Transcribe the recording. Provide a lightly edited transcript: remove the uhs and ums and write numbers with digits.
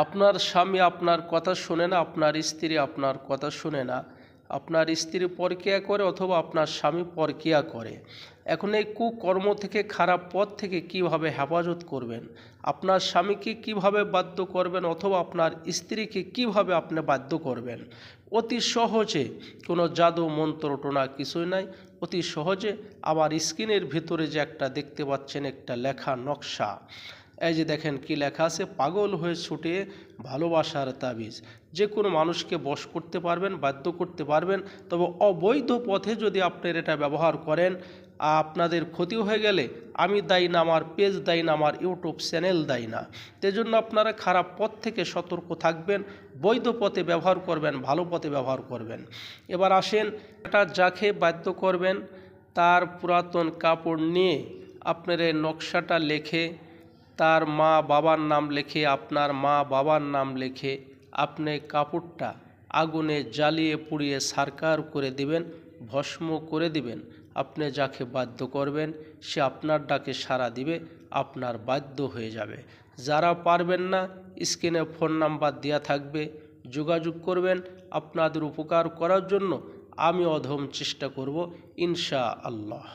আপনার স্বামী আপনার কথা শোনে না, আপনার স্ত্রী আপনার কথা শোনে না, আপনার স্ত্রী পরকীয়া করে অথবা আপনার স্বামী পরকীয়া করে। এখন এই কুকর্ম থেকে, খারাপ পথ থেকে কিভাবে হেফাজত করবেন, আপনার স্বামীকে কিভাবে বাধ্য করবেন অথবা আপনার স্ত্রীকে কিভাবে আপনি বাধ্য করবেন, অতি সহজে, কোনো জাদু মন্ত্র টোনা কিছুই নাই, অতি সহজে আমার স্ক্রিনের ভিতরে যে একটা দেখতে পাচ্ছেন একটা লেখা নকশা, এই যে দেখেন কি লেখা আছে, পাগল হয়ে ছুটে ভালোবাসার তাবিজ। যে কোনো মানুষকে বশ করতে পারবেন, বাধ্য করতে পারবেন, তবে অবৈধ পথে যদি আপনারা এটা ব্যবহার করেন, আপনাদের ক্ষতি হয়ে গেলে আমি দায়ী না, আমার পেজ দায়ী না, আমার ইউটিউব চ্যানেল দায়ী না। সেজন্য আপনারা খারাপ পথ থেকে সতর্ক থাকবেন, বৈধ পথে ব্যবহার করবেন, ভালো পথে ব্যবহার করবেন। এবার আসেন, এটা যাকে বাধ্য করবেন তার পুরাতন কাপড় নিয়ে আপনার এই নকশাটা লেখে, তার মা বাবার নাম লেখে, আপনার মা বাবার নাম লেখে, আপনি কাপড়টা আগুনে জ্বালিয়ে পুড়িয়ে সারকার করে দিবেন, ভস্ম করে দিবেন। আপনি যাকে বাধ্য করবেন সে আপনার ডাকে সাড়া দিবে, আপনার বাধ্য হয়ে যাবে। যারা পারবেন না, স্ক্রিনে ফোন নাম্বার দেওয়া থাকবে, যোগাযোগ করবেন। আপনাদের উপকার করার জন্য আমি অধম চেষ্টা করব ইনশাআল্লাহ।